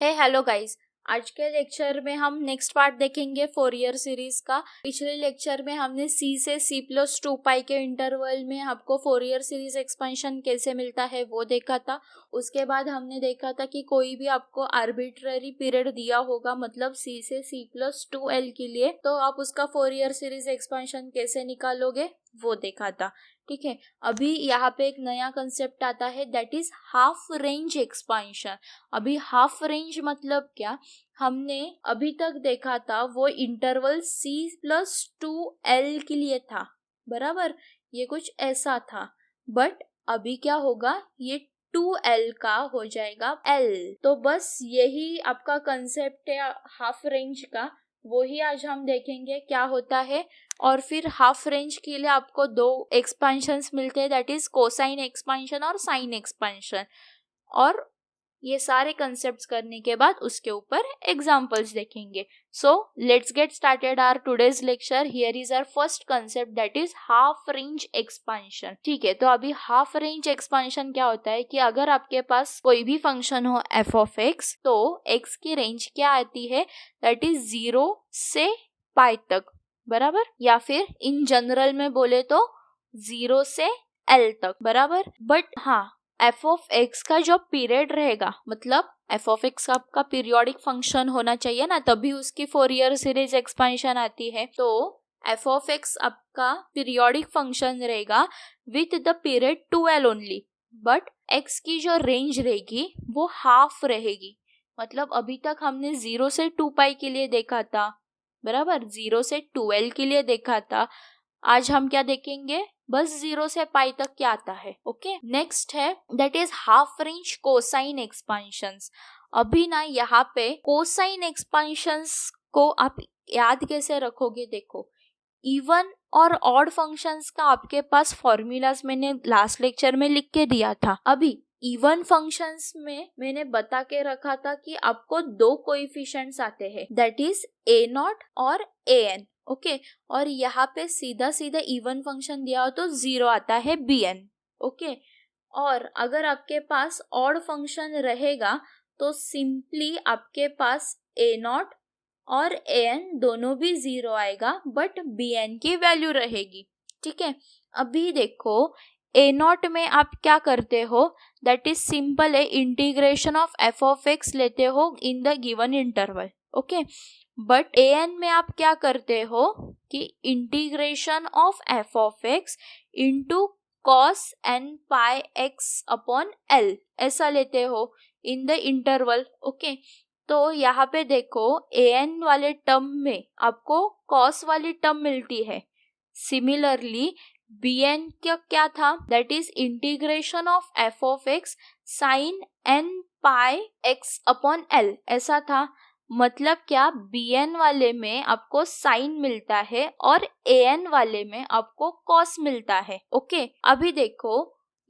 Hello guys. आज के lecture में हम नेक्स्ट पार्ट देखेंगे फोरियर सीरीज का। पिछले लेक्चर में हमने सी से सी प्लस 2 पाई के इंटरवल में आपको फोरियर सीरीज एक्सपेंशन कैसे मिलता है वो देखा था। उसके बाद हमने देखा था कि कोई भी आपको आर्बिट्ररी पीरियड दिया होगा, मतलब सी से सी प्लस 2 एल के लिए, तो आप उसका फोरियर सीरीज एक्सपेंशन कैसे निकालोगे वो देखा था। ठीक है, अभी यहाँ पे एक नया कंसेप्ट आता है, that is half range expansion. अभी हाफ रेंज मतलब क्या, हमने अभी तक देखा था वो इंटरवल c प्लस 2l के लिए था, बराबर, ये कुछ ऐसा था। बट अभी क्या होगा, ये 2l का हो जाएगा l। तो बस यही आपका कंसेप्ट है हाफ रेंज का, वो ही आज हम देखेंगे क्या होता है। और फिर हाफ रेंज के लिए आपको दो एक्सपेंशंस मिलते हैं, दैट इज कोसाइन एक्सपेंशन और साइन एक्सपेंशन। और ये सारे कंसेप्ट्स करने के बाद उसके ऊपर एग्जांपल्स देखेंगे। So let's get started our today's lecture. Here is our first concept, that is half range expansion. ठीक है, तो अभी हाफ रेंज एक्सपेंशन क्या होता है कि अगर आपके पास कोई भी फंक्शन हो एफ ऑफ एक्स, तो एक्स की रेंज क्या आती है, दैट इज 0 से पाई तक, बराबर, या फिर इन जनरल में बोले तो 0 से एल तक, बराबर। बट हाँ, एफ ऑफ एक्स का जो पीरियड रहेगा, मतलब एफ ऑफ एक्स आपका पीरियोडिक फंक्शन होना चाहिए ना, तभी उसकी फोरियर सीरीज एक्सपेंशन आती है। तो एफ ऑफ एक्स आपका पीरियोडिक फंक्शन रहेगा with the period 2l only, but x की जो रेंज रहेगी वो हाफ रहेगी। मतलब अभी तक हमने 0 से 2 पाई के लिए देखा था, बराबर, 0 से 2l के लिए देखा था। आज हम क्या देखेंगे, बस 0 से पाई तक क्या आता है। ओके, नेक्स्ट है that is half range cosine expansions. अभी ना यहाँ पे कोसाइन एक्सपेंशंस को आप याद कैसे रखोगे, देखो, इवन और ऑड फंक्शंस का आपके पास फॉर्मूलाज मैंने लास्ट लेक्चर में लिख के दिया था। अभी इवन फंक्शंस में मैंने बता के रखा था कि आपको दो कोएफिशिएंट्स आते हैं, दैट इज a0 और an। ओके, और यहाँ पे सीधा सीधा इवन फंक्शन दिया हो तो 0 आता है bn। ओके, और अगर आपके पास ऑड फंक्शन रहेगा तो सिंपली आपके पास a0 और an दोनों भी 0 आएगा, बट bn की वैल्यू रहेगी। ठीक है, अभी देखो a0 में आप क्या करते हो, दैट इज सिंपल है, integration of f of x लेते हो in the given interval. Okay, but an में आप क्या करते हो कि integration of f of x into cos n pi x upon l ऐसा लेते हो इन द इंटरवल। ओके, तो यहाँ पे देखो an वाले टर्म में आपको cos वाली टर्म मिलती है। सिमिलरली bn क्या था, that is integration of f of x sine n pi x upon l ऐसा था। मतलब क्या, bn वाले में आपको साइन मिलता है और an वाले में आपको cos मिलता है। ओके, अभी देखो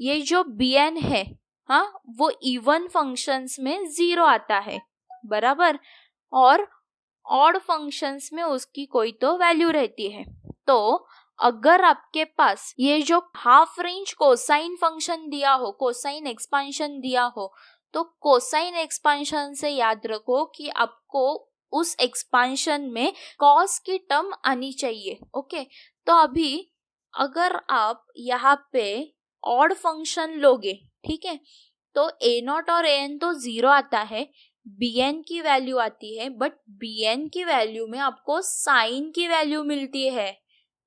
ये जो bn है, हाँ, वो इवन फंक्शंस में 0 आता है, बराबर, और ऑड फंक्शंस में उसकी कोई तो वैल्यू रहती है। तो अगर आपके पास ये जो हाफ रेंज कोसाइन फंक्शन दिया हो, कोसाइन एक्सपेंशन दिया हो, तो कोसाइन एक्सपेंशन से याद रखो कि आपको उस एक्सपेंशन में कॉस की टर्म आनी चाहिए। ओके, तो अभी अगर आप यहाँ पे ऑड फंक्शन लोगे, ठीक है, तो a0 और an तो 0 आता है, bn की वैल्यू आती है, बट bn की वैल्यू में आपको साइन की वैल्यू मिलती है,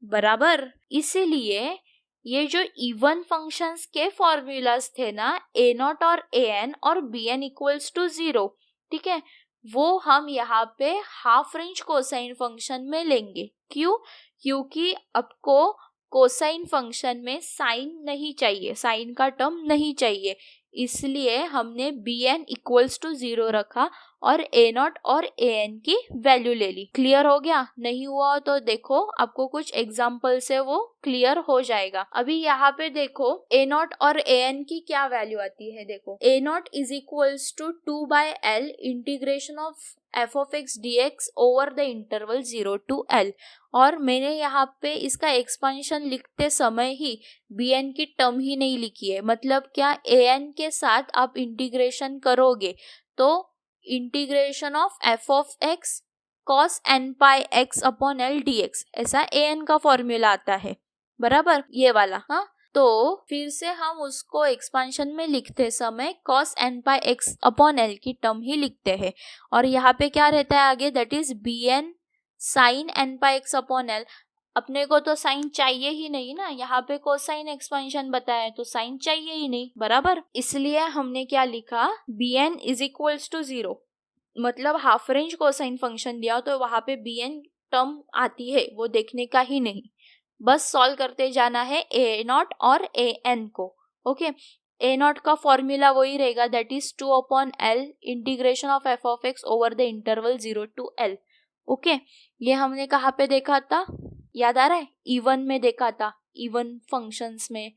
बराबर। इसीलिए ये जो इवन फंक्शंस के फॉर्मूलाज थे ना, a0 और an और bn इक्वल्स टू 0, ठीक है, वो हम यहाँ पे हाफ रेंज कोसाइन फंक्शन में लेंगे। क्यों? क्योंकि आपको कोसाइन फंक्शन में साइन नहीं चाहिए, साइन का टर्म नहीं चाहिए, इसलिए हमने bn इक्वल्स टू 0 रखा और a0 और an की वैल्यू ले ली। क्लियर हो गया? नहीं हुआ तो देखो, आपको कुछ एग्जाम्पल से वो क्लियर हो जाएगा। अभी यहाँ पे देखो a0 और an की क्या वैल्यू आती है, देखो a0 is equals to 2/l integration of f of x dx over the interval 0 to l। और मैंने यहाँ पे इसका एक्सपेंशन लिखते समय ही bn की टर्म ही नहीं लिखी है, मतलब क्या, an के साथ आप इंटीग्रेशन करोगे तो integration of f of x cos n pi x upon L dx, ऐसा an का फॉर्मूला आता है, बराबर, ये वाला। हाँ, तो फिर से हम उसको एक्सपांशन में लिखते समय cos n pi x upon L की टर्म ही लिखते हैं, और यहाँ पे क्या रहता है आगे, that is bn sin n pi x upon L. अपने को तो साइन चाहिए ही नहीं ना, यहाँ पे कोसाइन एक्सपांशन बताया है तो साइन चाहिए ही नहीं, बराबर, इसलिए हमने क्या लिखा, bn इज इक्वल्स टू 0, मतलब हाफ रेंज कोसाइन फंक्शन दिया तो वहां पे bn टर्म आती है, वो देखने का ही नहीं, बस सॉल्व करते जाना है a नॉट और an को। ओके, a नॉट का फॉर्मूला वही रहेगा, that is 2 upon l integration of f of x over the interval 0 to l। Okay, ये हमने कहाँ पे देखा था, याद आ रहा है, इवन में देखा था, इवन फंक्शंस में,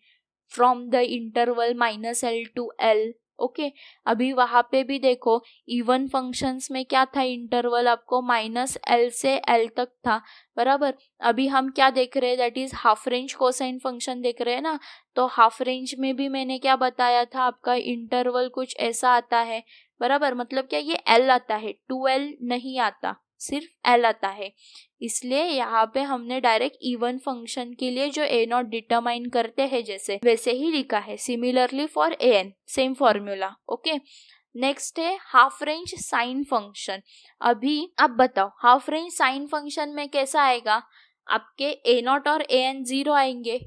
from the interval -l to l। Okay, अभी वहां पे भी देखो, इवन फंक्शंस में क्या था, इंटरवल आपको -l से l तक था, बराबर। अभी हम क्या देख रहे हैं, that is half range cosine function देख रहे हैं ना, तो हाफ रेंज में भी मैंने क्या बताया था, आपका इंटरवल कुछ ऐसा आता है, बराबर, मतलब क्या ये l आता है, 2l नहीं आता, सिर्फ l आता है, इसलिए यहाँ पे हमने डायरेक्ट इवन फंक्शन के लिए जो a नॉट डिटरमाइन करते हैं जैसे वैसे ही लिखा है, similarly for an same formula. Okay, next है हाफ रेंज साइन फंक्शन। अभी अब बताओ हाफ रेंज साइन फंक्शन में कैसा आएगा, आपके a नॉट और an 0 आएंगे,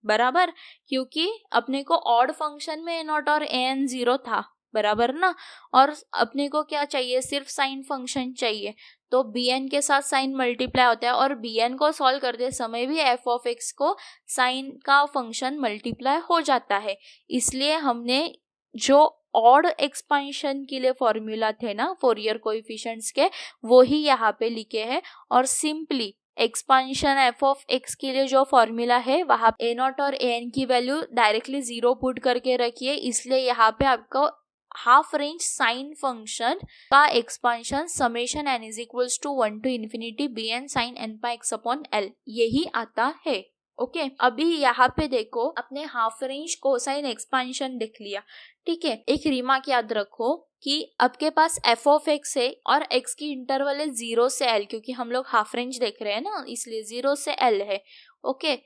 बराबर, क्योंकि अपने को ऑड फंक्शन में a नॉट और an 0 था, बराबर ना, और अपने को क्या चाहिए, सिर्फ साइन फंक्शन चाहिए, तो bn के साथ साइन मल्टीप्लाई होता है, और bn को सॉल्व करते समय भी f ऑफ x को साइन का फंक्शन मल्टीप्लाई हो जाता है, इसलिए हमने जो ऑड एक्सपांशन के लिए फॉर्मूला थे ना फोरियर कोएफिशिएंट्स के, वो ही यहाँ पे लिखे हैं, और simply expansion f of x के लिए जो फॉर्मूला है वहां a नॉट और an की वैल्यू डायरेक्टली 0 पुट करके रखिए, इसलिए यहाँ पे आपको हाफ रेंज साइन फंक्शन का expansion summation n is equals to 1 to infinity bn sin n pi x upon l, यही आता है। ओके, अभी यहाँ पे देखो, अपने हाफ रेंज कोसाइन एक्सपांशन देख लिया, ठीक है। एक रिमार्क याद रखो कि आपके पास f ऑफ x है और x की इंटरवल है 0 से l, क्योंकि हम लोग हाफ रेंज देख रहे हैं ना, इसलिए 0 से l है। ओके,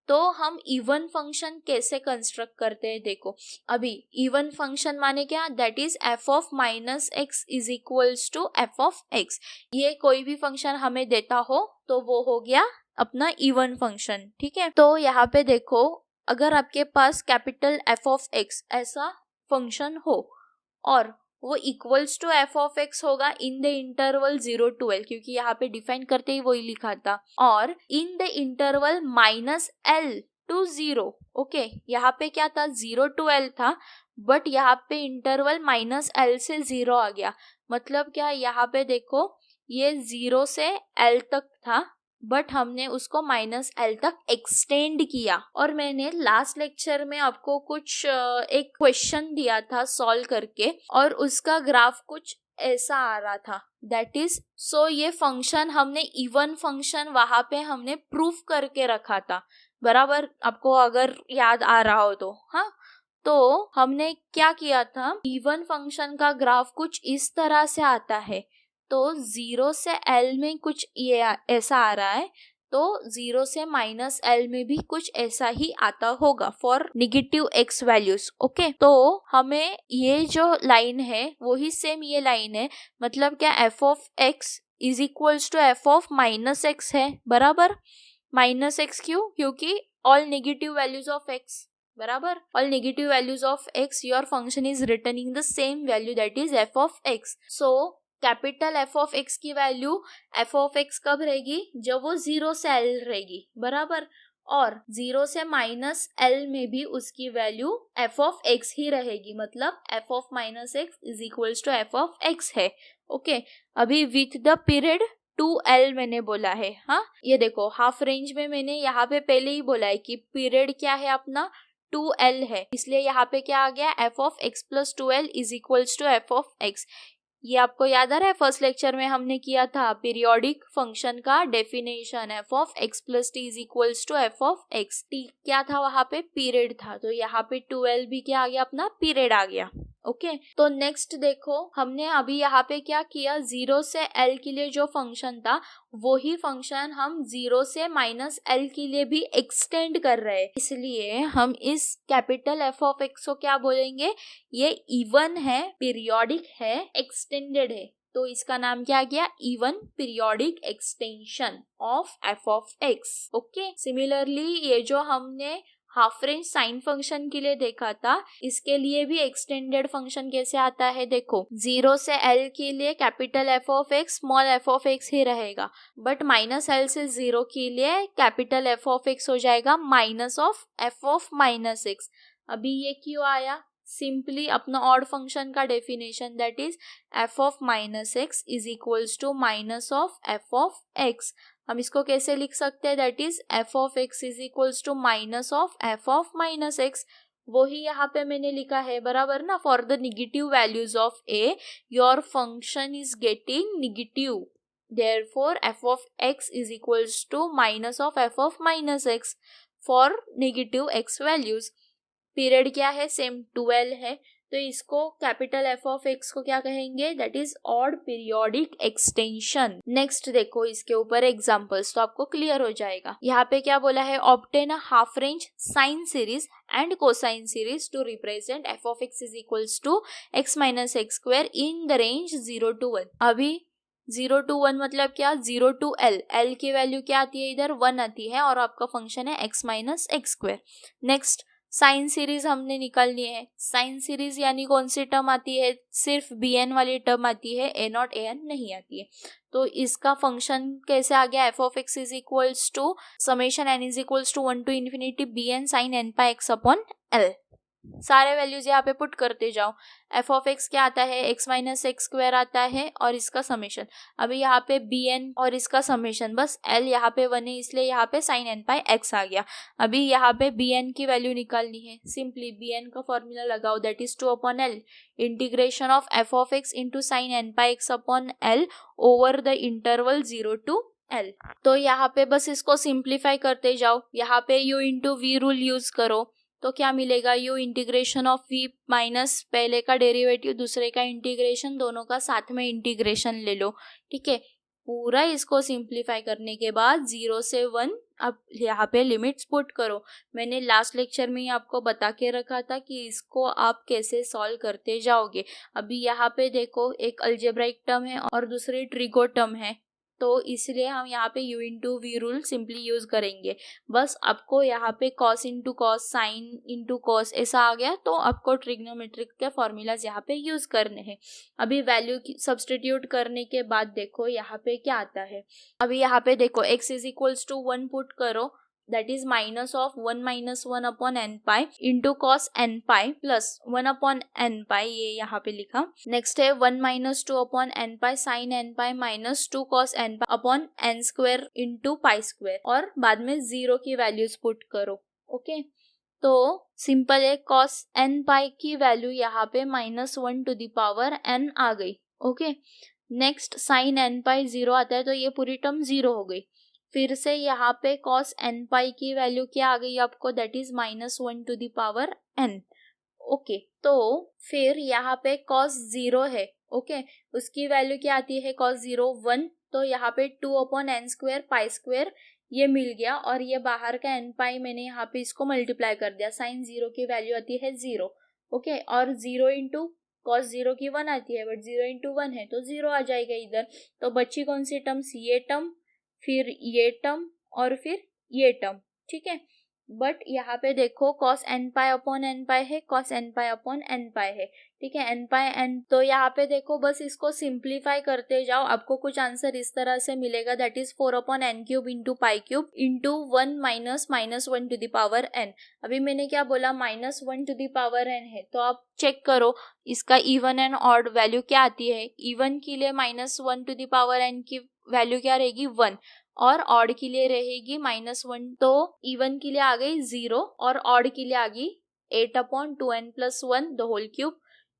तो हम इवन फंक्शन कैसे कंस्ट्रक्ट करते हैं, देखो अभी इवन फंक्शन माने क्या, that is f of minus x is equals to f of x, ये कोई भी फंक्शन हमें देता हो तो वो हो गया अपना इवन फंक्शन, ठीक है। तो यहाँ पे देखो, अगर आपके पास कैपिटल f ऑफ x ऐसा फंक्शन हो और वो equals to f of x होगा in the interval 0 to l, क्योंकि यहाँ पे डिफाइन करते ही वही लिखा था, और in the interval -l to 0। Okay, यहाँ पे क्या था, 0 टू l था, बट यहाँ पे इंटरवल -l से 0 आ गया, मतलब क्या, यहाँ पे देखो ये 0 से l तक था, बट हमने उसको -l तक एक्सटेंड किया, और मैंने लास्ट लेक्चर में आपको कुछ एक क्वेश्चन दिया था सॉल्व करके, और उसका ग्राफ कुछ ऐसा आ रहा था, दैट इज सो ये फंक्शन हमने इवन फंक्शन वहां पे हमने प्रूफ करके रखा था, बराबर, आपको अगर याद आ रहा हो तो। हाँ, तो हमने क्या किया था, इवन फंक्शन का ग्राफ कुछ इस तरह से आता है, तो 0 से l में कुछ ये ऐसा आ रहा है, तो 0 से -l में भी कुछ ऐसा ही आता होगा for negative x values. Okay, तो हमें ये जो लाइन है वही सेम ये लाइन है, मतलब क्या, f of x is equals to f of -x है, बराबर, -x क्यों, क्योंकि all negative values of x, बराबर, all negative values of x your function is returning the same value, that is f of x। So capital f of x की value f of x कब रहेगी, जब वो 0 से l रहेगी, बराबर, और 0 से -l में भी उसकी वैल्यू f ऑफ x ही रहेगी, मतलब f of -x is equals to f of x है। ओके, अभी विथ द पीरियड 2l मैंने बोला है। हाँ, ये देखो हाफ रेंज में मैंने यहाँ पे पहले ही बोला है कि पीरियड क्या है अपना, 2l है, इसलिए यहाँ पे क्या आ गया, f of x plus 2l is equals to f of x। ये आपको याद आ रहा है, फर्स्ट लेक्चर में हमने किया था पीरियोडिक फंक्शन का definition, f of x plus t is equals to f of x। t क्या था वहां पे, पीरियड था, तो यहाँ पे 2l भी क्या आ गया, अपना पीरियड आ गया। ओके तो नेक्स्ट देखो, हमने अभी यहाँ पे क्या किया, 0 से L के लिए जो फंक्शन था वो ही फंक्शन हम 0 से -L के लिए भी एक्सटेंड कर रहे हैं, इसलिए हम इस कैपिटल f ऑफ x को क्या बोलेंगे, ये इवन है, पीरियोडिक है, एक्सटेंडेड है, तो इसका नाम क्या गया, even periodic extension of f of x। Okay similarly ये जो हमने हाफ रेंज साइन फंक्शन के लिए देखा था, इसके लिए भी एक्सटेंडेड फंक्शन कैसे आता है, देखो 0 से L के लिए capital f of x small f of x ही रहेगा, बट -L से 0 के लिए कैपिटल f ऑफ x हो जाएगा minus of f of -x। अभी ये क्यों आया, सिंपली अपना ऑड फंक्शन का definition, that is f of -x is equals to minus of f of x। हम इसको कैसे लिख सकते हैं, that is f of x is equals to minus of f of -x। वो ही यहाँ पे मैंने लिखा है, बराबर ना, for the negative values of a your function is getting negative, therefore f of x is equals to minus of f of -x for negative x values. Period क्या है, सेम 12 है, तो इसको कैपिटल f ऑफ x को क्या कहेंगे, that is odd periodic extension. Next देखो इसके ऊपर एग्जांपल्स, तो आपको क्लियर हो जाएगा। यहाँ पे क्या बोला है, obtain a half range sine series and cosine series to represent f of x is equals to x minus x square in the range 0 to 1। अभी 0 to 1 मतलब क्या, 0 to L की वैल्यू क्या आती है, इधर 1 आती है, और आपका फंक्शन है x minus x square. Next sine series हमने निकालनी है, साइन सीरीज यानी कौन सी टर्म आती है, सिर्फ bn वाली टर्म आती है, a0 an नहीं आती है, तो इसका फंक्शन कैसे आ गया, f of x is equals to summation n is equals to 1 to infinity bn sin n pi x upon l। सारे वैल्यूज यहाँ पे पुट करते जाओ, f ऑफ x क्या आता है, x माइनस एक्स स्क्वायर आता है, और इसका समेशन, अभी यहाँ पे bn और इसका समेशन, बस l यहाँ पे 1 है इसलिए यहाँ पे sin n पाई x आ गया। अभी यहाँ पे bn की वैल्यू निकालनी है, सिंपली bn का फॉर्मूला लगाओ, that is 2 upon l integration of f of x into sin n pi x upon l over the interval 0 to L। तो यहाँ पे बस इसको सिंप्लीफाई करते जाओ, यहाँ पे u into v rule use करो, तो क्या मिलेगा, u integration of v minus पहले का डेरिवेटिव दूसरे का इंटीग्रेशन, दोनों का साथ में इंटीग्रेशन ले लो, ठीक है। पूरा इसको सिंप्लीफाई करने के बाद 0 से 1 अब यहाँ पे लिमिट्स पुट करो। मैंने लास्ट लेक्चर में ही आपको बता के रखा था कि इसको आप कैसे सॉल्व करते जाओगे। अभी यहाँ पे देखो, एक अलजेब्राइक टर्म है और दूसरी ट्रिगो टर्म है, तो इसलिए हम यहाँ पे u into v rule simply use करेंगे। बस आपको यहाँ पे cos into cos, sine into cos ऐसा आ गया, तो आपको ट्रिग्नोमेट्रिक के फॉर्मूलाज यहाँ पे यूज करने हैं। अभी वैल्यू सब्सटीट्यूट करने के बाद देखो यहाँ पे क्या आता है। अभी यहाँ पे देखो x is equals to 1 put करो, that is minus of 1 minus 1 upon n pi into cos n pi plus 1 upon n pi, ये यहाँ पे लिखा। नेक्स्ट है 1 minus 2 upon n pi sine n pi minus 2 cos n pi upon n square into pi square, और बाद में 0 की values put करो। ओके तो सिंपल है, कॉस एन पाई की वैल्यू यहाँ पे -1 टू द पावर n आ गई। ओके नेक्स्ट साइन एन पाई 0 आता है, तो ये पूरी टर्म 0 हो गई। फिर से यहाँ पे cos n पाई की वैल्यू क्या आ गई आपको, that is -1 to the power n। Okay तो फिर यहाँ पे cos 0 है, ओके उसकी वैल्यू क्या आती है, cos 0 1, तो यहाँ पे 2 upon n square pi square ये मिल गया, और ये बाहर का n पाई मैंने यहाँ पे इसको मल्टीप्लाई कर दिया, साइन 0 की वैल्यू आती है 0। ओके और 0 इंटू cos 0 की 1 आती है, बट 0 इंटू 1 है तो 0 आ जाएगा इधर। तो बची कौन सी टर्म्स, ये टर्म, फिर ये टर्म और फिर ये टर्म, ठीक है। बट यहाँ पे देखो cos n pi upon n पाई है, cos n pi upon n पाई है, ठीक है, n पाई n। तो यहाँ पे देखो बस इसको सिंप्लीफाई करते जाओ, आपको कुछ आंसर इस तरह से मिलेगा, that is 4 upon n cube into pi cube into 1 minus -1 to the power n। अभी मैंने क्या बोला, -1 टू द पावर n है, तो आप चेक करो इसका इवन एंड ऑड वैल्यू क्या आती है। इवन के लिए -1 टू द पावर n की वैल्यू क्या रहेगी 1, और ऑड के लिए रहेगी -1, तो इवन के लिए आ गई 0 और ऑड के लिए आ गई 8 upon 2n plus 1 the whole cube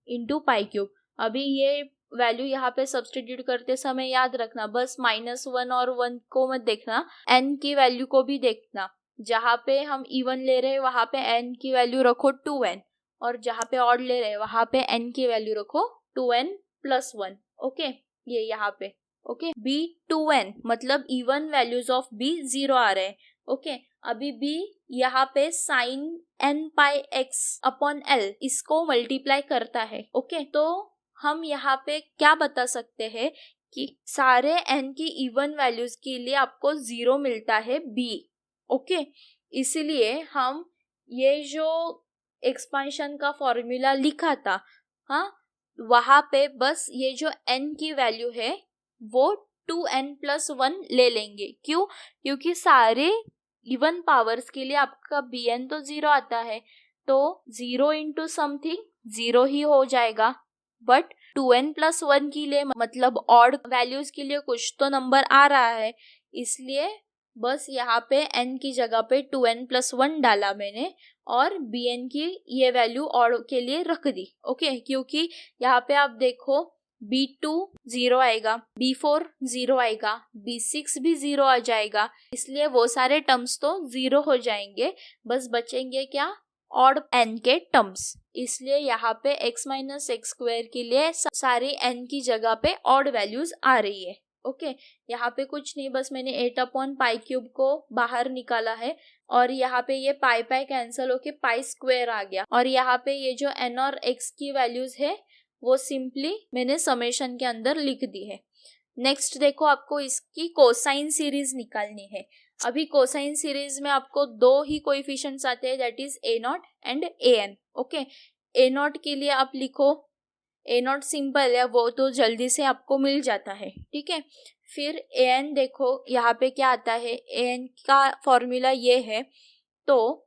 into pi cube. अभी ये वैल्यू यहाँ पे सब्सटीट्यूट करते समय याद रखना, बस -1 और 1 को मत देखना, n की वैल्यू को भी देखना। जहाँ पे हम इवन ले रहे हैं वहां पे n की वैल्यू रखो 2n, और जहाँ पे ऑड ले रहे हैं वहां पे n की वैल्यू रखो 2n+1। ओके, ये यहाँ पे ओके। b2n मतलब इवन वैल्यूज ऑफ b 0 आ रहे हैं। ओके, अभी b यहाँ पे sin n πx/l इसको मल्टीप्लाई करता है। ओके, तो हम यहाँ पे क्या बता सकते हैं कि सारे n की इवन वैल्यूज के लिए आपको 0 मिलता है b। ओके, इसलिए हम ये जो एक्सपांशन का फॉर्मूला लिखा था, हाँ, वहां पे बस ये जो n की वैल्यू है वो 2n+1 ले लेंगे। क्यों? क्योंकि सारे इवन पावर्स के लिए आपका bn तो 0 आता है, तो 0 इंटू समथिंग 0 ही हो जाएगा। बट 2n+1 के लिए मतलब ऑड वैल्यूज के लिए कुछ तो नंबर आ रहा है, इसलिए बस यहाँ पे n की जगह पे 2n+1 डाला मैंने और bn की ये वैल्यू ऑड के लिए रख दी। ओके, क्योंकि यहाँ पे आप देखो b2 0 आएगा, b4 0 आएगा, b6 भी 0 आ जाएगा, इसलिए वो सारे टर्म्स तो 0 हो जाएंगे। बस बचेंगे क्या? ऑड n के टर्म्स। इसलिए यहाँ पे x-x² के लिए सारी n की जगह पे ऑड वैल्यूज आ रही है। ओके, यहाँ पे कुछ नहीं, बस मैंने 8/π³ को बाहर निकाला है और यहाँ पे ये पाई कैंसिल होके π² आ गया और यहाँ पे ये जो n और x की वैल्यूज है वो सिंपली मैंने समेशन के अंदर लिख दी है। नेक्स्ट देखो, आपको इसकी कोसाइन सीरीज निकालनी है। अभी कोसाइन सीरीज में आपको दो ही कोएफिशिएंट्स आते हैं, that is a0 and an। Okay, a0 के लिए आप लिखो, a0 सिंपल है, वो तो जल्दी से आपको मिल जाता है, ठीक है। फिर an देखो यहाँ पे क्या आता है, an का फॉर्मूला ये है, तो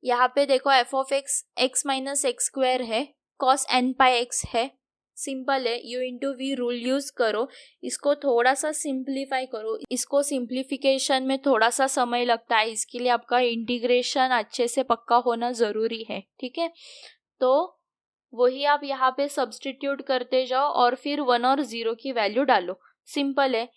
यहाँ पे देखो f(x) x-x² है, cos n/x है, सिंपल है, u into v rule use करो, इसको थोड़ा सा सिंप्लीफाई करो। इसको सिंप्लीफिकेशन में थोड़ा सा समय लगता है, इसके लिए आपका इंटीग्रेशन अच्छे से पक्का होना जरूरी है, ठीक है। तो वही आप यहाँ पे सब्सटीट्यूट करते जाओ और फिर 1 और 0 की वैल्यू डालो, सिंपल है।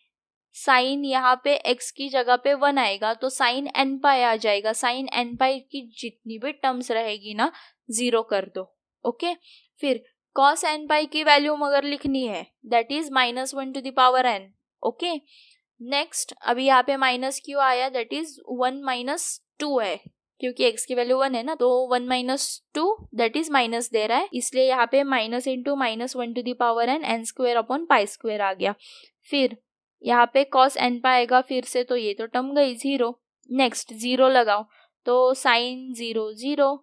साइन यहाँ पे x की जगह पे 1 आएगा तो साइन n π आ जाएगा, साइन n π की जितनी भी टर्म्स रहेगी ना 0 कर दो। ओके, फिर cos n π की वैल्यू मगर लिखनी है, that is -1/n। Okay, next अभी यहाँ पे माइनस क्यों आया, दैट इज 1 - 2 है, क्योंकि x की वैल्यू 1 है ना, तो 1 - 2 दैट इज माइनस दे रहा है, इसलिए यहाँ पे माइनस इंटू -1/n n² आ गया। फिर यहाँ पे cos n π आएगा फिर से, तो ये तो टर्म गई 0। नेक्स्ट 0 लगाओ तो साइन 0 0,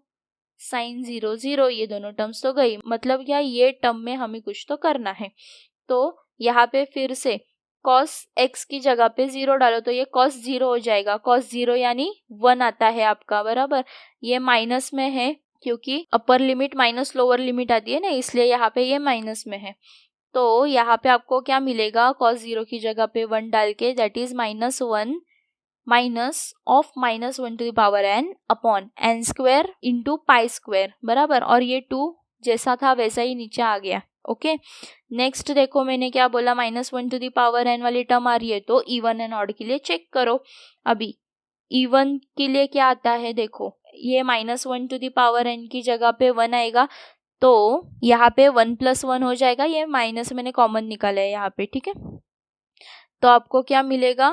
साइन 0 0, ये दोनों टर्म्स तो गई, मतलब क्या, ये टर्म में हमें कुछ तो करना है। तो यहाँ पे फिर से cos x की जगह पे 0 डालो तो ये cos 0 हो जाएगा, cos 0 यानी 1 आता है आपका, बराबर। ये माइनस में है क्योंकि upper limit minus lower limit आती है ना, इसलिए यहाँ पे ये माइनस में है। तो यहाँ पे आपको क्या मिलेगा, cos 0 की जगह पे 1 डाल के, that is -1 minus of -1/n upon n² into π², बराबर। और ये 2 जैसा था वैसा ही नीचे आ गया। ओके, नेक्स्ट देखो मैंने क्या बोला, -1/n वाली टर्म आ रही है, तो इवन एंड ऑड के लिए चेक करो। अभी इवन के लिए क्या आता है, देखो ये -1/n की जगह पे 1 आएगा, तो यहाँ पे 1 + 1 हो जाएगा, ये माइनस मैंने कॉमन निकाला है यहाँ पे, ठीक है। तो आपको क्या मिलेगा,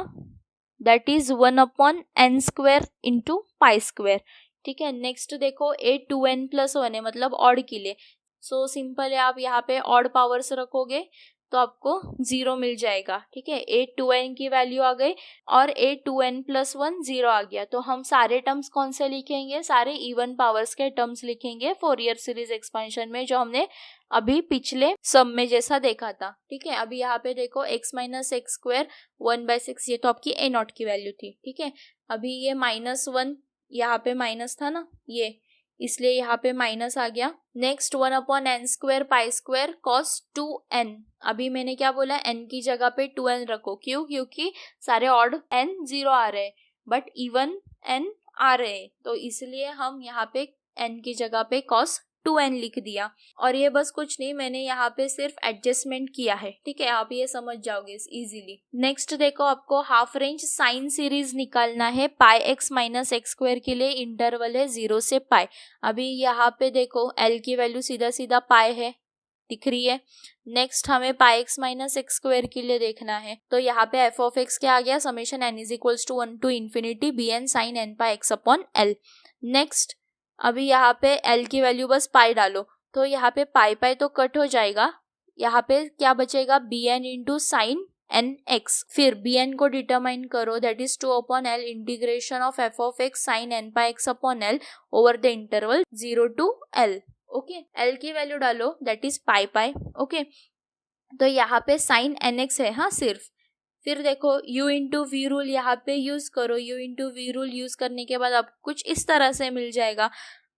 दैट इज 1/n² इंटू π², ठीक है। नेक्स्ट देखो a2n+1 है, मतलब ऑड के लिए, सो सिंपल है, आप यहाँ पे ऑड पावर्स रखोगे तो आपको 0 मिल जाएगा, ठीक है। a2n की वैल्यू आ गई और a2n+1 0 आ गया, तो हम सारे टर्म्स कौन से लिखेंगे, सारे इवन पावर्स के टर्म्स लिखेंगे फोरियर सीरीज एक्सपेंशन में, जो हमने अभी पिछले सम में जैसा देखा था, ठीक है। अभी यहाँ पे देखो x-x² 1/6, ये तो आपकी a0 की वैल्यू थी, ठीक है। अभी ये -1 यहाँ पे माइनस था ना, ये इसलिए यहाँ पे माइनस आ गया। नेक्स्ट 1/n² π² cos 2n, अभी मैंने क्या बोला, n की जगह पे 2n रखो, क्यों, क्योंकि सारे ऑड n 0 आ रहे हैं बट इवन n आ रहे हैं, तो इसलिए हम यहाँ पे n की जगह पे cos 2n लिख दिया। और ये बस कुछ नहीं, मैंने यहाँ पे सिर्फ एडजस्टमेंट किया है, ठीक है, आप ये समझ जाओगे इजीली। नेक्स्ट देखो, आपको हाफ रेंज साइन सीरीज निकालना है पाई एक्स माइनस एक्स स्क्वायर के लिए, इंटरवल है 0 से पाई। अभी यहाँ पे देखो एल की वैल्यू सीधा सीधा पाई है, दिख रही है। नेक्स्ट हमें पाई एक्स माइनस एक्स स्क्वायर के लिए देखना है, तो यहाँ पे एफ ऑफ एक्स क्या आ गया, summation n is equals to 1 to infinity b n sine n pi x upon l. Next अभी यहाँ पे एल की वैल्यू बस पाई डालो, तो यहाँ पे पाई पाई तो कट हो जाएगा, यहाँ पे क्या बचेगा, b n into sine n x. फिर बी एन को डिटरमाइन करो, that is 2 upon l integration of f of x sine n pi x upon l over the interval 0 to l. Okay, l की value डालो, that is pi pi. Okay, तो यहाँ पे sign n x है, हाँ सिर्फ। फिर देखो u इंटू वी रूल यहाँ पे यूज करो, u into v rule use करने के बाद आपको कुछ इस तरह से मिल जाएगा।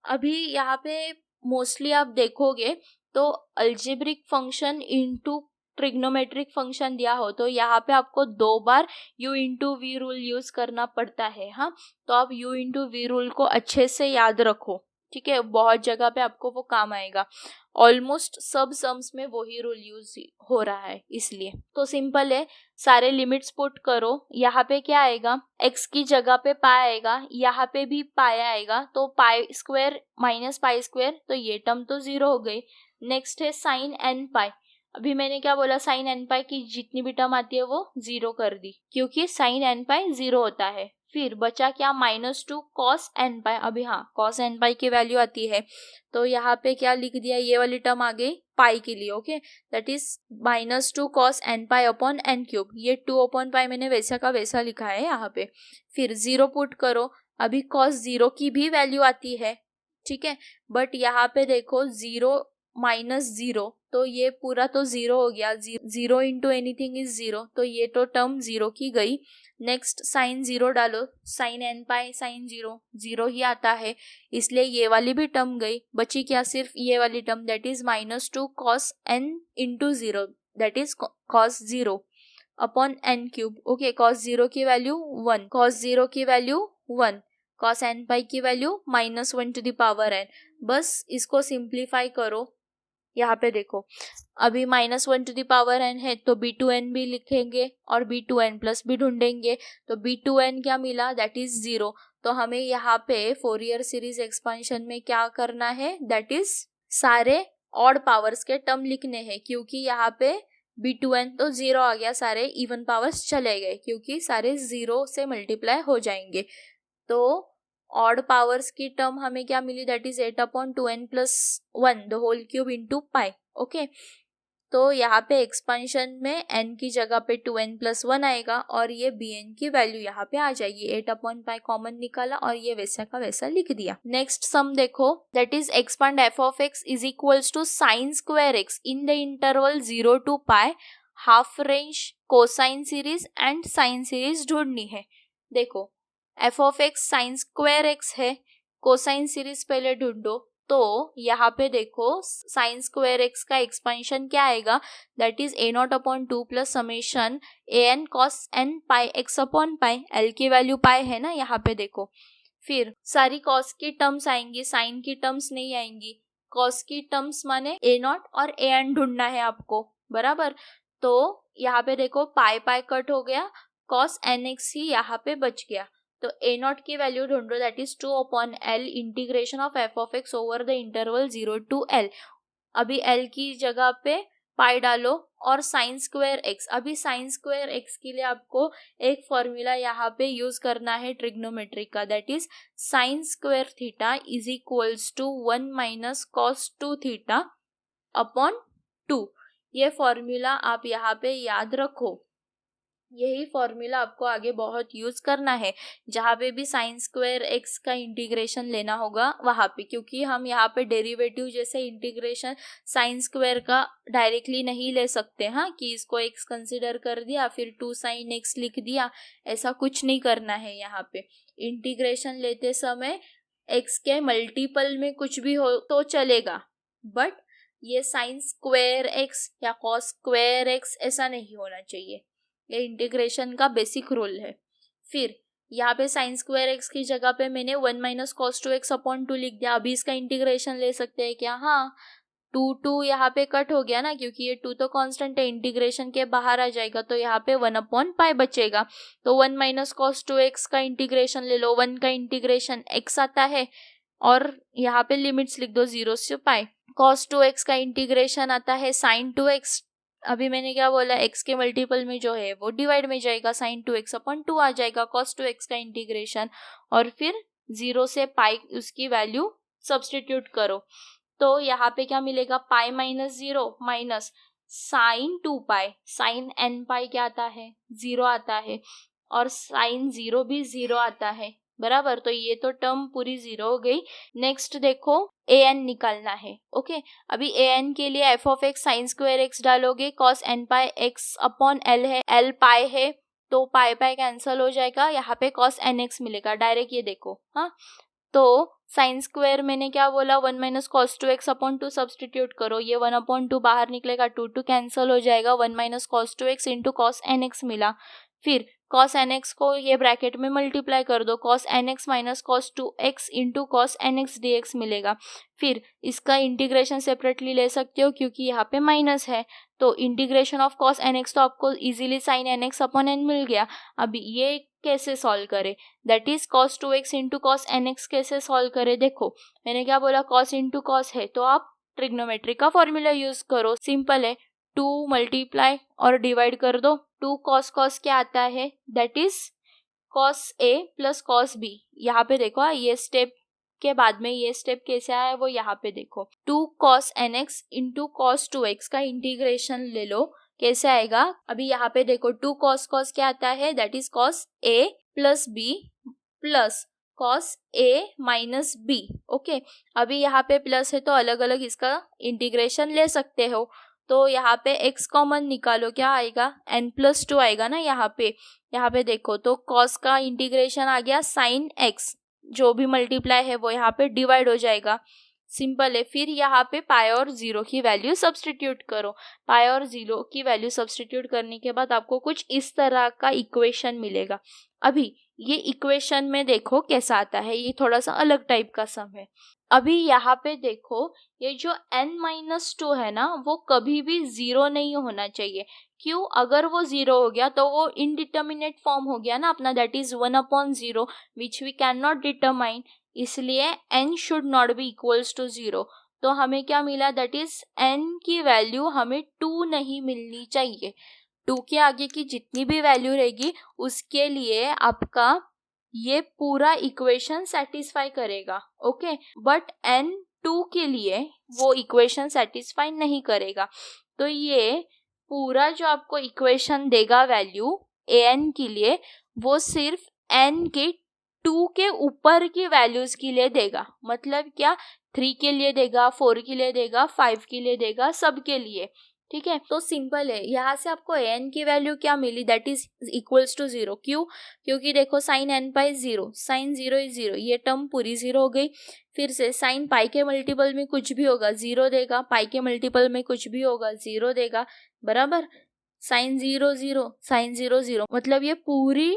अभी यहाँ पे मोस्टली आप देखोगे तो algebraic function into trigonometric function दिया हो तो यहाँ पे आपको 2 बार u into v rule use करना पड़ता है, हाँ। तो आप u इंटू वी रूल को अच्छे से याद रखो, ठीक है, बहुत जगह पे आपको वो काम आएगा। ऑलमोस्ट सब सम्स में वही रूल यूज हो रहा है इसलिए। तो सिंपल है, सारे लिमिट्स पुट करो, यहाँ पे क्या आएगा, x की जगह पे पाई आएगा, यहाँ पे भी पाई आएगा, तो pi square minus pi square, तो ये टर्म तो 0 हो गई। नेक्स्ट है साइन एन पाई, अभी मैंने क्या बोला, साइन एन पाई की जितनी भी टर्म आती है वो 0 कर दी, क्योंकि साइन एन पाई 0 होता है। फिर बचा क्या, -2 कॉस एन पाई। अभी हाँ, कॉस एन पाई की वैल्यू आती है, तो यहाँ पे क्या लिख दिया, ये वाली टर्म आ गई पाई के लिए। Okay, that is -2 cos n pi upon n cube. ये 2 अपॉन पाई मैंने वैसा का वैसा लिखा है यहाँ पे। फिर 0 पुट करो, अभी कॉस 0 की भी वैल्यू आती है, ठीक है, बट यहाँ पे देखो 0 -0, तो ये पूरा तो 0 हो गया, 0 इंटू एनीथिंग इज 0, तो ये तो टर्म 0 की गई। नेक्स्ट साइन 0 डालो, साइन एन पाई साइन 0 0 ही आता है, इसलिए ये वाली भी टर्म गई। बची क्या, सिर्फ ये वाली term, that is -2 cos n into 0, that is cos 0 upon n cube. Okay, cos 0 की वैल्यू 1, कॉस 0 की वैल्यू 1, कॉस एन पाई की value -1 to the power n. बस इसको सिंप्लीफाई करो, यहाँ पे देखो अभी -1 टू द पावर एन है, तो b2n भी लिखेंगे और b2n प्लस भी ढूंढेंगे, तो b2n क्या मिला, दैट इज 0। तो हमें यहाँ पे फोरियर सीरीज एक्सपेंशन में क्या करना है, दैट इज सारे ऑड पावर्स के टर्म लिखने हैं, क्योंकि यहाँ पे b2n तो 0 आ गया, सारे इवन पावर्स चले गए क्योंकि सारे 0 से मल्टीप्लाई हो जाएंगे। तो ऑड पावर्स की टर्म हमें क्या मिली, that is 8 upon 2n plus 1 the whole cube into pi. Okay, तो यहाँ पे एक्सपेंशन में n की जगह पे 2n प्लस 1 आएगा और ये bn की वैल्यू यहाँ पे आ जाएगी। 8 अपॉन पाई कॉमन निकाला और ये वैसा का वैसा लिख दिया। नेक्स्ट सम देखो, that is expand f of x is equals to sine square x in the interval 0 to pi, half range cosine series and sine series ढूंढनी है। देखो f of x sine square x है, cosine series पहले ढूंढो, तो यहाँ पे देखो साइन स्क्वायर एक्स का एक्सपेंशन क्या आएगा, that is a0 upon 2 plus summation an cos n pi x upon pi. L की वैल्यू पाई है ना यहाँ पे देखो। फिर सारी कॉस की टर्म्स आएंगी, साइन की टर्म्स नहीं आएंगी। कॉस की टर्म्स माने a0 और an ढूंढना है आपको, बराबर। तो यहाँ पे देखो पाई पाई कट हो गया, cos nx ही यहाँ पे बच गया। तो a0 की वैल्यू ढूंढो, that is 2 upon l integration of f of x over the interval 0 to l. अभी l की जगह पे पाई डालो और साइन स्क्वायर एक्स। अभी साइन स्क्वायर एक्स के लिए आपको एक फॉर्मूला यहाँ पे यूज करना है ट्रिग्नोमेट्रिक का, that is sine square theta is equals to 1 minus cos 2 theta upon 2। ये फॉर्मूला आप यहाँ पे याद रखो, यही फॉर्मूला आपको आगे बहुत यूज करना है जहाँ पे भी साइन स्क्वायर एक्स का इंटीग्रेशन लेना होगा वहाँ पे, क्योंकि हम यहाँ पे डेरिवेटिव जैसे इंटीग्रेशन साइन स्क्वायर का डायरेक्टली नहीं ले सकते, हाँ, कि इसको एक्स कंसिडर कर दिया फिर 2 साइन एक्स लिख दिया, ऐसा कुछ नहीं करना है। यहाँ पे इंटीग्रेशन लेते समय एक्स के मल्टीपल में कुछ भी हो तो चलेगा, बट ये साइन स्क्वायर एक्स या कॉस स्क्वायर एक्स ऐसा नहीं होना चाहिए। ये इंटीग्रेशन का बेसिक रूल है। फिर यहाँ पे साइन स्क्वायर एक्स की जगह पे मैंने 1 माइनस कॉस 2x अपॉन 2 लिख दिया। अभी इसका इंटीग्रेशन ले सकते हैं क्या? हाँ, 2 यहाँ पे कट हो गया ना, क्योंकि ये 2 तो कांस्टेंट है, इंटीग्रेशन के बाहर आ जाएगा, तो यहाँ पे 1 अपॉन पाई बचेगा। तो 1 माइनस कॉस 2x का इंटीग्रेशन ले लो, 1 का इंटीग्रेशन x आता है, और यहाँ पे लिमिट्स लिख दो 0 से पाई। कॉस 2x का इंटीग्रेशन आता है साइन 2x। अभी मैंने क्या बोला, x के मल्टीपल में जो है वो डिवाइड में जाएगा, साइन 2x अपॉन 2 आ जाएगा कॉस 2x का इंटीग्रेशन, और फिर 0 से पाई उसकी वैल्यू सब्सटीट्यूट करो। तो यहाँ पे क्या मिलेगा, पाई माइनस 0 माइनस साइन 2 पाई, साइन n पाई क्या आता है, 0 आता है, और साइन 0 भी 0 आता है, बराबर। तो ये तो टर्म पूरी 0 हो गई। नेक्स्ट देखो an निकालना है। ओके, अभी an के लिए f of x sign square x डालोगे, cos n pi x upon l है, l पाई है, तो पाई पाई कैंसल हो जाएगा, यहाँ पे cos nx मिलेगा डायरेक्ट। ये देखो, हाँ, तो साइन स्क्वायर मैंने क्या बोला, 1 minus cos 2x upon 2 substitute करो, ये 1 अपॉन 2 बाहर निकलेगा, 2 कैंसल हो जाएगा, 1 minus cos 2x into cos nx मिला। फिर cos nx को ये ब्रैकेट में मल्टीप्लाई कर दो, cos nx minus cos 2x into cos nx dx मिलेगा। फिर इसका इंटीग्रेशन सेपरेटली ले सकते हो क्योंकि यहाँ पे माइनस है, तो इंटीग्रेशन ऑफ cos nx तो आपको easily sin nx upon n मिल गया। अभी ये कैसे सॉल्व करें, that is cos 2x into cos nx कैसे सॉल्व करें। देखो मैंने क्या बोला, cos इंटू cos है तो आप ट्रिग्नोमेट्री का फॉर्मूला यूज करो, सिंपल है, 2 मल्टीप्लाई और डिवाइड कर दो। 2 cos cos क्या आता है, that is cos a plus cos b। यहाँ पे देखो, ये स्टेप के बाद में ये स्टेप कैसे आया है वो यहाँ पे देखो, 2 cos nx into cos 2x का इंटीग्रेशन ले लो, कैसे आएगा। अभी यहाँ पे देखो 2 cos cos क्या आता है, that is cos a plus b plus cos a minus b। Okay, अभी यहाँ पे प्लस है तो अलग अलग इसका इंटीग्रेशन ले सकते हो। तो यहाँ पे x कॉमन निकालो, क्या आएगा, n प्लस 2 आएगा ना। यहाँ पे देखो तो cos का इंटीग्रेशन आ गया sin x, जो भी मल्टीप्लाई है वो यहाँ पे डिवाइड हो जाएगा, सिंपल है। फिर यहाँ पे पाई और 0 की वैल्यू सब्सटीट्यूट करो, पाई और 0 की वैल्यू सब्सटीट्यूट करने के बाद आपको कुछ इस तरह का इक्वेशन मिलेगा। अभी ये इक्वेशन में देखो कैसा आता है, ये थोड़ा सा अलग टाइप का सम है। अभी यहाँ पे देखो, ये जो n-2 है ना, वो कभी भी 0 नहीं होना चाहिए। क्यों? अगर वो 0 हो गया तो वो इनडिटर्मिनेट फॉर्म हो गया ना अपना, that is 1/0 which we can not determine, इसलिए n should not be equals to 0। तो हमें क्या मिला, दैट इज n की वैल्यू हमें 2 नहीं मिलनी चाहिए। 2 के आगे की जितनी भी वैल्यू रहेगी उसके लिए आपका ये पूरा इक्वेशन सेटिस्फाई करेगा। ओके, बट n2 के लिए वो इक्वेशन सेटिस्फाई नहीं करेगा। तो ये पूरा जो आपको इक्वेशन देगा वैल्यू an के लिए, वो सिर्फ n के 2 के ऊपर की वैल्यूज के लिए देगा। मतलब क्या, 3 के लिए देगा, 4 के लिए देगा, 5 के लिए देगा, सब के लिए। ठीक है, तो सिंपल है। यहाँ से आपको an की वैल्यू क्या मिली, दैट इज इक्वल्स टू 0। क्यों? क्योंकि देखो sine n pi 0, sine 0 is 0, ये टर्म पूरी 0 हो गई। फिर से साइन पाई के मल्टीपल में कुछ भी होगा 0 देगा, पाई के मल्टीपल में कुछ भी होगा 0 देगा, बराबर। साइन 0 0, साइन 0 0, मतलब ये पूरी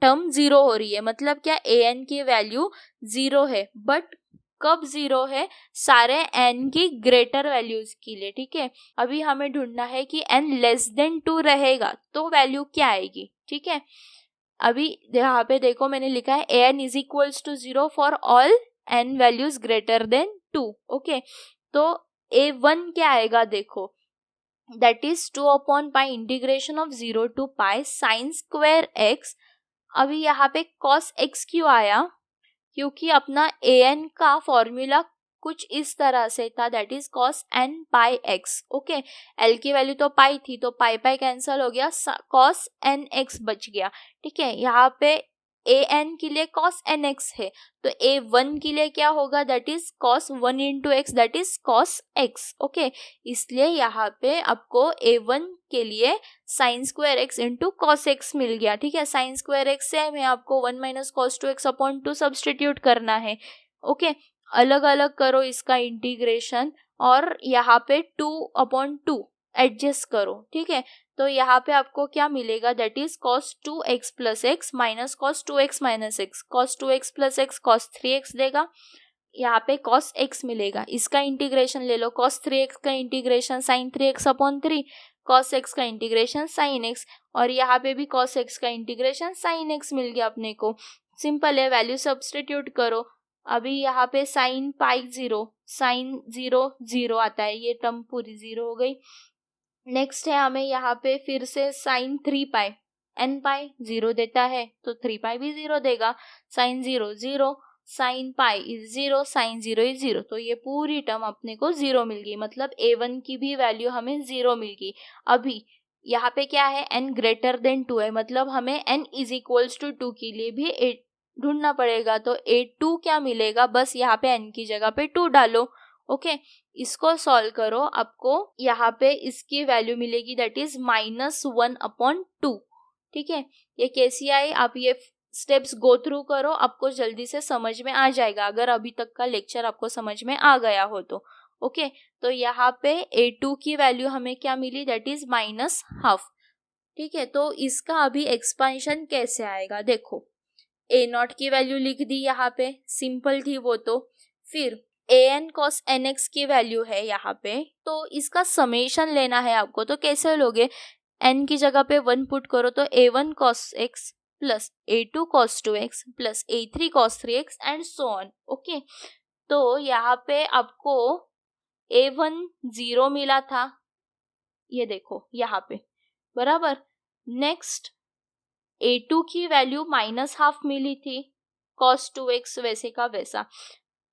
टर्म 0 हो रही है। मतलब क्या, an की वैल्यू 0 है, बट कब 0 है, सारे n की ग्रेटर वैल्यूज के लिए। ठीक है, अभी हमें ढूंढना है कि n लेस देन 2 रहेगा तो वैल्यू क्या आएगी। ठीक है, अभी यहाँ पे देखो मैंने लिखा है an is equals to 0 for all n values greater than 2। Okay, तो a1 क्या आएगा, देखो that is 2 upon pi integration of 0 to pi sine square x। अभी यहाँ पे cos x क्यों आया, क्योंकि अपना an का फॉर्मूला कुछ इस तरह से था, that is cos n pi x। Okay, l की वैल्यू तो पाई थी तो पाई पाई कैंसल हो गया, cos n x बच गया। ठीक है, यहाँ पे an के लिए cos nx है, तो a1 के लिए क्या होगा, that is cos 1 into x, that is cos x। Okay, इसलिए यहाँ पे आपको a1 के लिए sign square x into cos x मिल गया। ठीक है, साइन स्क्वायर x से हमें आपको 1 minus cos 2x upon 2 substitute करना है। ओके, अलग अलग करो इसका इंटीग्रेशन और यहाँ पे 2/2 एडजस्ट करो। ठीक है, तो यहाँ पे आपको क्या मिलेगा, that is cos 2x plus x minus cos 2x minus x. cos 2x plus x cos 3x देगा. यहाँ पे cos x मिलेगा, इसका इंटीग्रेशन ले लो. cos 3x का integration sin 3x upon 3, cos x का इंटीग्रेशन sin x, और यहाँ पे भी cos x का इंटीग्रेशन sin x मिल गया अपने को. सिंपल है, वैल्यू सब्स्टिट्यूट करो. अभी यहाँ पे sin पाई 0, sin 0 0 आता है, ये टर्म पूरी 0 हो गई. नेक्स्ट है हमें यहाँ पे फिर से sin 3 पाई, n पाई 0 देता है तो 3 पाई भी 0 देगा. sin 0 0, sin pi is 0, sin 0 is 0, तो ये पूरी टर्म अपने को 0 मिल गई. मतलब a1 की भी वैल्यू हमें 0 मिल गई. अभी यहाँ पे क्या है, n ग्रेटर देन 2 है, मतलब हमें n इज इक्वल्स टू 2 के लिए भी ढूंढना पड़ेगा. तो a2 क्या मिलेगा, बस यहाँ पे n की जगह पे 2 डालो. ओके, इसको सॉल्व करो, आपको यहाँ पे इसकी वैल्यू मिलेगी, दैट इज -1/2. ठीक है, ये कैसी आई, आप ये स्टेप्स गो थ्रू करो, आपको जल्दी से समझ में आ जाएगा, अगर अभी तक का लेक्चर आपको समझ में आ गया हो तो. ओके, तो यहाँ पे a2 की वैल्यू हमें क्या मिली, दैट इज -1/2. ठीक है, तो इसका अभी एक्सपेंशन कैसे आएगा, देखो a0 की वैल्यू लिख दी यहाँ पे, सिंपल थी वो तो. फिर an cos nx की वैल्यू है यहाँ पे, तो इसका समेशन लेना है आपको. तो कैसे लोगे, n की जगह पे 1 पुट करो, तो a1 cos x plus a2 cos 2x plus a3 cos 3x and so on. Okay, तो यहाँ पे आपको a1 0 मिला था, ये देखो यहाँ पे बराबर. नेक्स्ट a2 की वैल्यू -1/2 मिली थी, cos 2x वैसे का वैसा.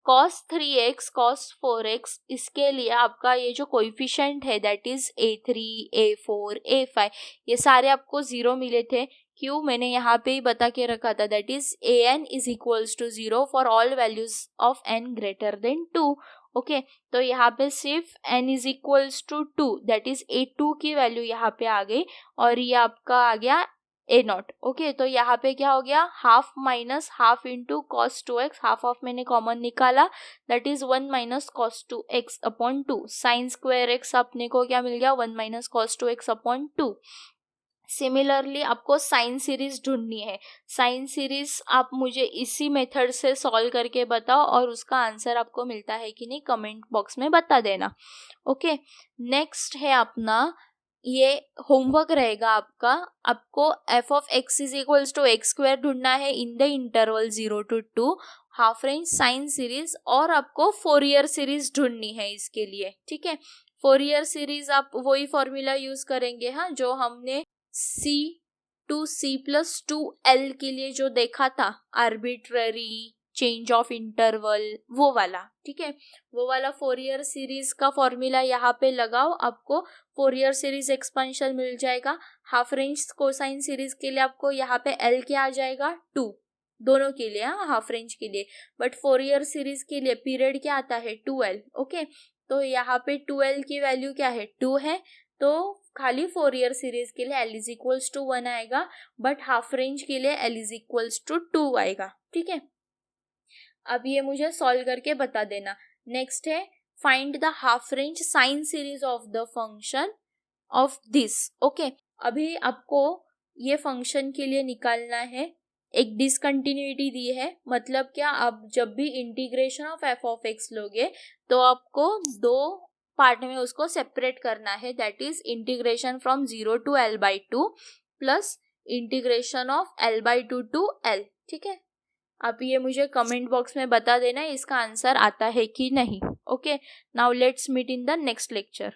cos 3x cos 4x, इसके लिए आपका ये जो कोएफिशिएंट है that is a3 a4 a5, ये सारे आपको 0 मिले थे. क्यों, मैंने यहाँ पे ही बता के रखा था, that is an is equals to 0 for all values of n greater than 2. Okay, तो यहाँ पे सिर्फ n is equals to 2, that is a2 की वैल्यू यहाँ पे आ गई, और ये आपका आ गया a0. ओके, तो यहाँ पे क्या हो गया, half minus half into cos 2x, half of मैंने कॉमन निकाला, that is 1 minus cos 2x upon 2. Sign square x अपने को क्या मिल गया, 1 minus cos 2x upon 2. Similarly आपको साइन सीरीज ढूंढनी है. साइन सीरीज आप मुझे इसी मेथड से सॉल्व करके बताओ, और उसका आंसर आपको मिलता है कि नहीं कमेंट बॉक्स में बता देना. ओके, नेक्स्ट है अपना, ये होमवर्क रहेगा आपका, आपको f of x is equals to x square ढूंढना है in the interval 0 to 2, half range sine series, और आपको फोरियर सीरीज ढूंढनी है इसके लिए. ठीक है, फोरियर सीरीज आप वही फॉर्मूला यूज करेंगे, हाँ, जो हमने c to c+2l के लिए जो देखा था, आर्बिट्ररी चेंज ऑफ इंटरवल, वो वाला. ठीक है, वो वाला फोरियर सीरीज का फॉर्मूला यहाँ पे लगाओ, आपको फोरियर सीरीज एक्सपेंशन मिल जाएगा. हाफ रेंज कोसाइन सीरीज के लिए आपको यहाँ पे l क्या आ जाएगा, 2, दोनों के लिए, हाँ, हाफ रेंज के लिए. बट फोरियर सीरीज के लिए पीरियड क्या आता है, 2l. ओके, तो यहाँ पे 2l की वैल्यू क्या है, 2 है, तो खाली फोरियर सीरीज के लिए l इज इक्वल्स टू 1 आएगा, बट हाफ रेंज के लिए l इज इक्वल्स टू 2 आएगा. ठीक है, अब ये मुझे सॉल्व करके बता देना. नेक्स्ट है, find the half range sine series of the function of this. Okay, अभी आपको ये फंक्शन के लिए निकालना है. एक डिसकंटिन्यूटी दी है, मतलब क्या, आप जब भी integration of f of x लोगे तो आपको दो पार्ट में उसको सेपरेट करना है, that is integration from 0 to l/2 plus integration of l/2 to l. ठीक है, आप ये मुझे कमेंट बॉक्स में बता देना इसका आंसर आता है कि नहीं. Okay, now let's meet in the next lecture.